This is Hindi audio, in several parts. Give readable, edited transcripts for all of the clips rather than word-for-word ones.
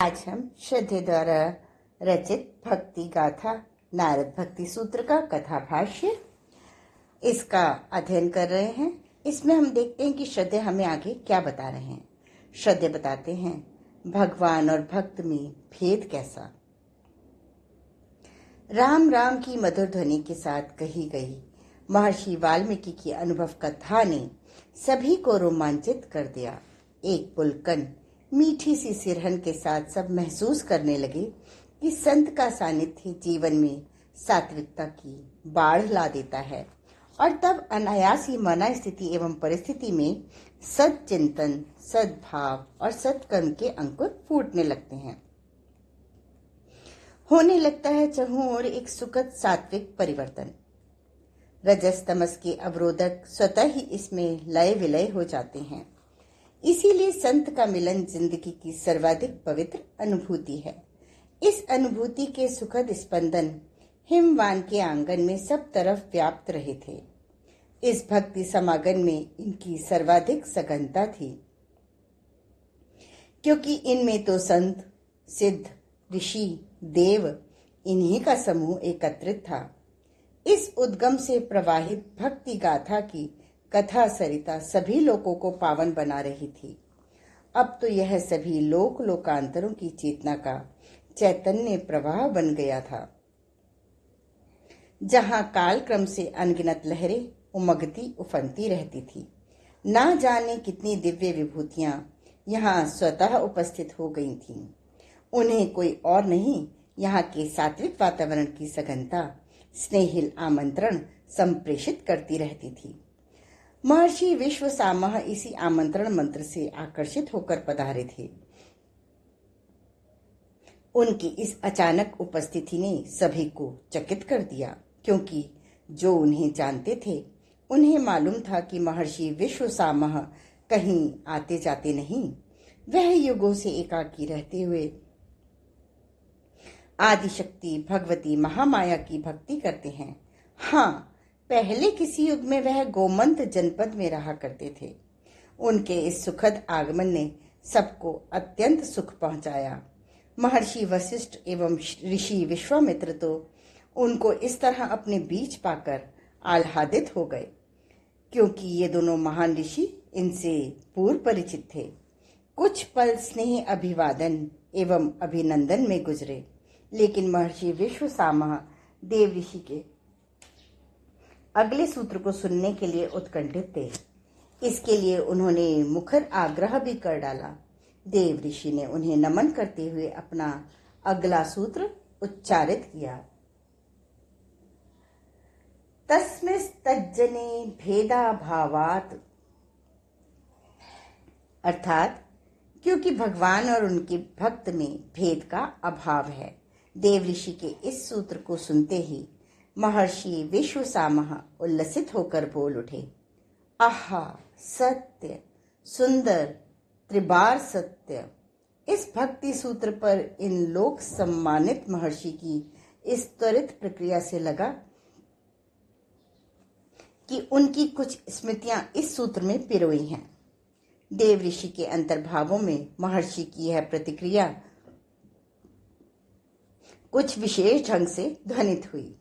आज हम श्रद्धे द्वारा रचित भक्ति गाथा नारद भक्ति सूत्र का कथा भाष्य इसका अध्ययन कर रहे हैं। इसमें हम देखते हैं कि श्रद्धे हमें आगे क्या बता रहे हैं। श्रद्धे बताते हैं भगवान और भक्त में भेद कैसा। राम राम की मधुर ध्वनि के साथ कही गई महर्षि वाल्मीकि की अनुभव कथा ने सभी को रोमांचित कर दिया। एक पुलकन मीठी सी सिरहन के साथ सब महसूस करने लगे कि संत का सानिध्य जीवन में सात्विकता की बाढ़ ला देता है और तब अनायास ही मना स्थिति एवं परिस्थिति में सदचिंतन, सद्भाव और सत्कर्म के अंकुर फूटने लगते हैं। होने लगता है चहुं ओर एक सुखद सात्विक परिवर्तन। रजस तमस के अवरोधक स्वतः ही इसमें लय विलय हो जाते हैं। इसीलिए संत का मिलन जिंदगी की सर्वाधिक पवित्र अनुभूति है। इस अनुभूति के सुखद स्पंदन हिमवान के आंगन में सब तरफ व्याप्त रहे थे। इस भक्ति समागम में इनकी सर्वाधिक सघनता थी, क्योंकि इनमें तो संत, सिद्ध, ऋषि, देव इन्हीं का समूह एकत्रित था। इस उद्गम से प्रवाहित भक्ति गाथा की कथा सरिता सभी लोगों को पावन बना रही थी। अब तो यह सभी लोकांतरों की चेतना का चैतन्य प्रवाह बन गया था, जहां काल क्रम से अनगिनत लहरें उमगती उफनती रहती थी। ना जाने कितनी दिव्य विभूतियां यहाँ स्वतः उपस्थित हो गई थीं। उन्हें कोई और नहीं, यहाँ के सात्विक वातावरण की सघनता स्नेहिल आमंत्रण संप्रेषित करती रहती थी। महर्षि विश्वसामह इसी आमंत्रण मंत्र से आकर्षित होकर पधारे थे। उनकी इस अचानक उपस्थिति ने सभी को चकित कर दिया, क्योंकि जो उन्हें जानते थे उन्हें मालूम था कि महर्षि विश्वसामह कहीं आते जाते नहीं। वह युगों से एकाकी रहते हुए आदिशक्ति भगवती महामाया की भक्ति करते हैं। हाँ, पहले किसी युग में वह गोमंत जनपद में रहा करते थे। उनके इस सुखद आगमन ने सबको अत्यंत सुख पहुंचाया। महर्षि वशिष्ठ एवं ऋषि विश्वामित्र तो उनको इस तरह अपने बीच पाकर आह्लादित हो गए, क्योंकि ये दोनों महान ऋषि इनसे पूर्व परिचित थे। कुछ पल स्नेह अभिवादन एवं अभिनंदन में गुजरे, लेकिन महर्षि विश्वसामह देव ऋषि के अगले सूत्र को सुनने के लिए उत्कंठित थे। इसके लिए उन्होंने मुखर आग्रह भी कर डाला। देव ऋषि ने उन्हें नमन करते हुए अपना अगला सूत्र उच्चारित किया। तस्मिस्तज्जने भेदा भावात, अर्थात क्योंकि भगवान और उनके भक्त में भेद का अभाव है। देव ऋषि के इस सूत्र को सुनते ही महर्षि विश्वसामह उल्लसित होकर बोल उठे, आहा, सत्य, सुंदर, त्रिबार सत्य। इस भक्ति सूत्र पर इन लोक सम्मानित महर्षि की इस त्वरित प्रक्रिया से लगा कि उनकी कुछ स्मृतियां इस सूत्र में पिरोई हैं। देव ऋषि के अंतर्भावों में महर्षि की यह प्रतिक्रिया कुछ विशेष ढंग से ध्वनित हुई।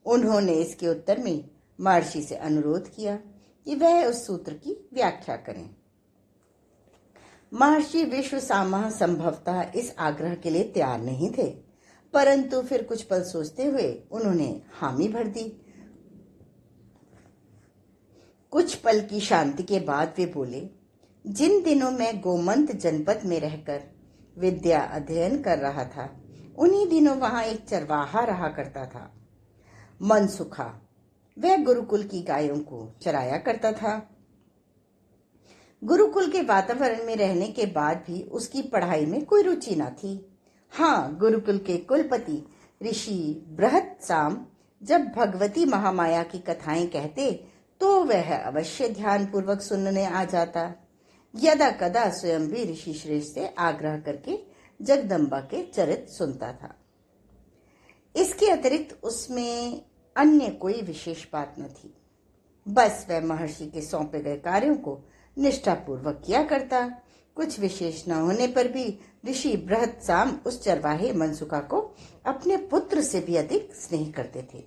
उन्होंने इसके उत्तर में महर्षि से अनुरोध किया कि वह उस सूत्र की व्याख्या करें। महर्षि विश्वसामह संभवतः इस आग्रह के लिए तैयार नहीं थे, परंतु फिर कुछ पल सोचते हुए उन्होंने हामी भर दी। कुछ पल की शांति के बाद वे बोले, जिन दिनों मैं गोमंत जनपद में रहकर विद्या अध्ययन कर रहा था, उन्हीं दिनों वहां एक चरवाहा रहा करता था। मनसुखा, वह गुरुकुल की गायों को चराया करता था। गुरुकुल के वातावरण में रहने के बाद भी उसकी पढ़ाई में कोई रुचि न थी। हाँ, गुरुकुल के कुलपति ऋषि बृहत्साम जब भगवती महामाया की कथाएं कहते तो वह अवश्य ध्यान पूर्वक सुनने आ जाता। यदा कदा स्वयं भी ऋषि श्रेष्ठ से आग्रह करके जगदम्बा के चरित्र सुनता था। इसके अतिरिक्त उसमें अन्य कोई विशेष बात न थी। बस वह महर्षि के सौंपे गए कार्यों को निष्ठापूर्वक किया करता, कुछ विशेष न होने पर भी ऋषि बृहत्साम उस चरवाहे मनसुखा को अपने पुत्र से भी अधिक स्नेह करते थे।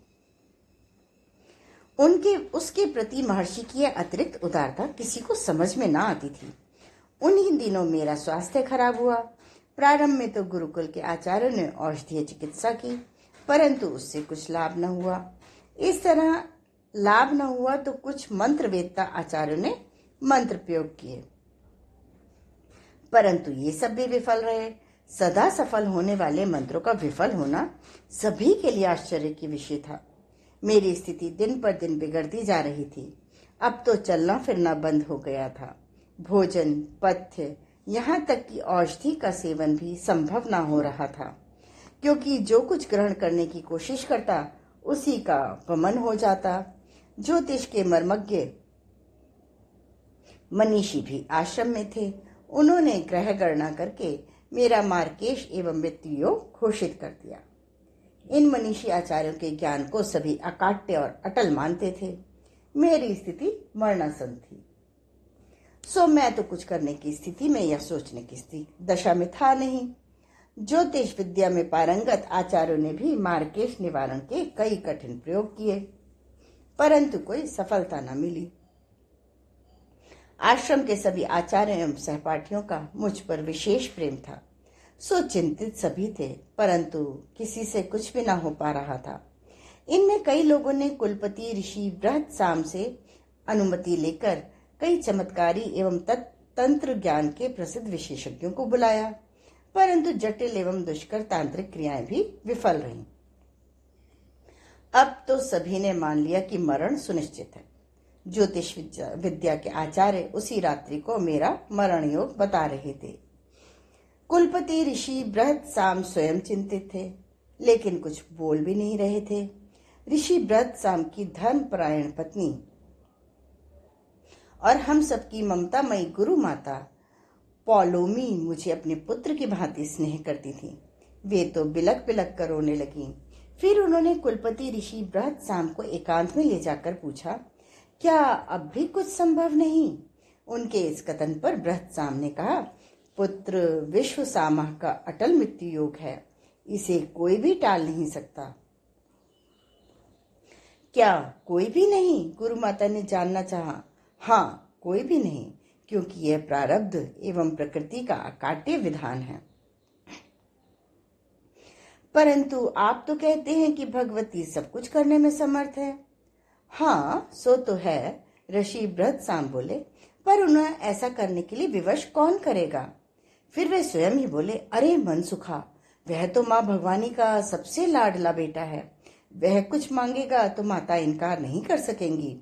उनके उसके प्रति महर्षि की अतिरिक्त उदारता किसी को समझ में ना आती थी। उन्हीं दिनों मेरा स्वास्थ्य खराब हुआ। प्रारंभ में तो गुरुकुल के आचार्यों ने औषधीय चिकित्सा की, परंतु उससे कुछ लाभ न हुआ। इस तरह लाभ न हुआ तो कुछ मंत्र वेदता आचार्यों ने मंत्र प्रयोग किए, परंतु ये सब भी विफल रहे। सदा सफल होने वाले मंत्रों का विफल होना सभी के लिए आश्चर्य की विषय था। मेरी स्थिति दिन पर दिन बिगड़ती जा रही थी। अब तो चलना फिरना बंद हो गया था। भोजन, पथ्य, यहाँ तक कि औषधि का सेवन भी संभव न हो रहा था, क्योंकि जो कुछ ग्रहण करने की कोशिश करता उसी का अपमान हो जाता। ज्योतिष के मर्मज्ञ मनीषी भी आश्रम में थे। उन्होंने ग्रह गणना करके मेरा मार्केश एवं मृत्यु योग घोषित कर दिया। इन मनीषी आचार्यों के ज्ञान को सभी अकाट्य और अटल मानते थे। मेरी स्थिति मरणासन थी, सो मैं तो कुछ करने की स्थिति में या सोचने की दशा में था नहीं। ज्योतिष विद्या में पारंगत आचार्यों ने भी मार्केश निवारण के कई कठिन प्रयोग किए, परंतु कोई सफलता न मिली। आश्रम के सभी आचार्य एवं सहपाठियों का मुझ पर विशेष प्रेम था, सो चिंतित सभी थे, परंतु किसी से कुछ भी न हो पा रहा था। इनमें कई लोगों ने कुलपति ऋषि बृहत्साम से अनुमति लेकर कई चमत्कारी एवं तंत्र ज्ञान के प्रसिद्ध विशेषज्ञों को बुलाया, परंतु जटिल एवं दुष्कर तांत्रिक क्रियाएं भी विफल रहीं। अब तो सभी ने मान लिया कि मरण सुनिश्चित है। ज्योतिष विद्या के आचार्य उसी रात्रि को मेरा मरण योग बता रहे थे। कुलपति ऋषि बृहत्साम स्वयं चिंतित थे, लेकिन कुछ बोल भी नहीं रहे थे। ऋषि बृहत्साम की धर्मपरायण पत्नी और हम सबकी ममतामयी गुरु माता पौलोमी मुझे अपने पुत्र की भांति स्नेह करती थी। वे तो बिलक बिलक कर रोने लगी। फिर उन्होंने कुलपति ऋषि बृहत्साम को एकांत में ले जाकर पूछा, क्या अब भी कुछ संभव नहीं? उनके इस कथन पर बृहत्साम ने कहा, पुत्र विश्व सामह का अटल मृत्यु योग है, इसे कोई भी टाल नहीं सकता। क्या कोई भी नहीं? गुरु माता ने जानना चाहा। हाँ, कोई भी नहीं, क्योंकि यह प्रारब्ध एवं प्रकृति का अकाट्य विधान है। परंतु आप तो कहते हैं कि भगवती सब कुछ करने में समर्थ है। हाँ, सो तो है, ऋषि बृहत्साम बोले, पर उन्हें ऐसा करने के लिए विवश कौन करेगा? फिर वे स्वयं ही बोले, अरे मनसुखा, वह तो माँ भगवानी का सबसे लाडला बेटा है। वह कुछ मांगेगा तो माता इनकार नहीं कर सकेंगी।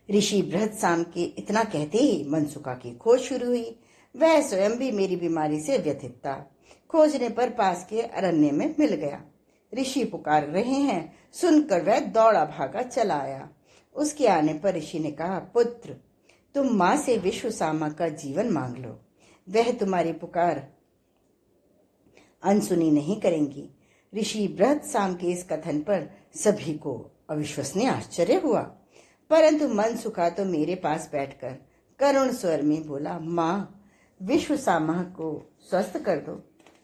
ऋषि बृहत्साम के इतना कहते ही मनसुखा की खोज शुरू हुई। वह स्वयं भी मेरी बीमारी से व्यथित था। खोजने पर पास के अरण्य में मिल गया। ऋषि पुकार रहे हैं सुनकर वह दौड़ा भागा चला आया। उसके आने पर ऋषि ने कहा, पुत्र, तुम माँ से विश्व सामा का जीवन मांग लो, वह तुम्हारी पुकार अनसुनी नहीं करेंगी। ऋषि बृहत्साम के इस कथन पर सभी को अविश्वसनीय आश्चर्य हुआ, परंतु मनसुखा तो मेरे पास बैठकर करुण स्वर में बोला, माँ, विश्व सामा को स्वस्थ कर दो।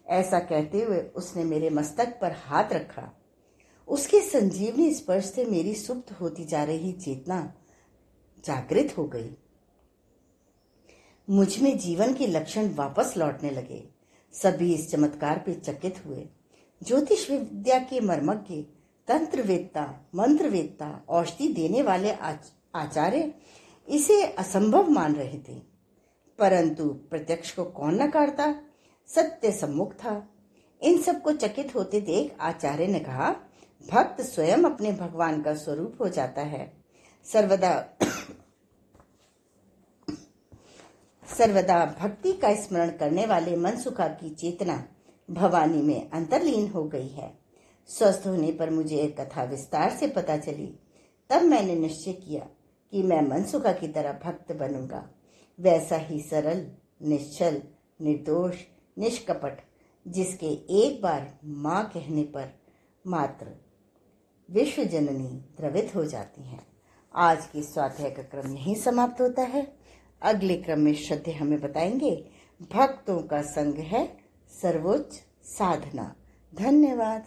ऐसा कहते हुए उसने मेरे मस्तक पर हाथ रखा। उसके संजीवनी स्पर्श से मेरी सुप्त होती जा रही चेतना जागृत हो गई। मुझ में जीवन के लक्षण वापस लौटने लगे। सभी इस चमत्कार पे चकित हुए। ज्योतिष विद्या के मर्मज्ञ, तंत्रवेत्ता, मंत्रवेत्ता, औषधि देने वाले आचार्य इसे असंभव मान रहे थे, परंतु प्रत्यक्ष को कौन नकारता? सत्य सम्मुख था। इन सबको चकित होते देख आचार्य ने कहा, भक्त स्वयं अपने भगवान का स्वरूप हो जाता है। सर्वदा भक्ति का स्मरण करने वाले मनसुखा की चेतना भवानी में अंतर्लीन हो गई है। स्वस्थ होने पर मुझे एक कथा विस्तार से पता चली। तब मैंने निश्चय किया कि मैं मनसुखा की तरह भक्त बनूंगा, वैसा ही सरल, निश्चल, निर्दोष, निष्कपट, जिसके एक बार माँ कहने पर मात्र विश्व जननी द्रवित हो जाती हैं। आज की स्वाध्याय का क्रम यहीं समाप्त होता है। अगले क्रम में श्रद्धेय हमें बताएंगे भक्तों का संग है सर्वोच्च साधना। धन्यवाद।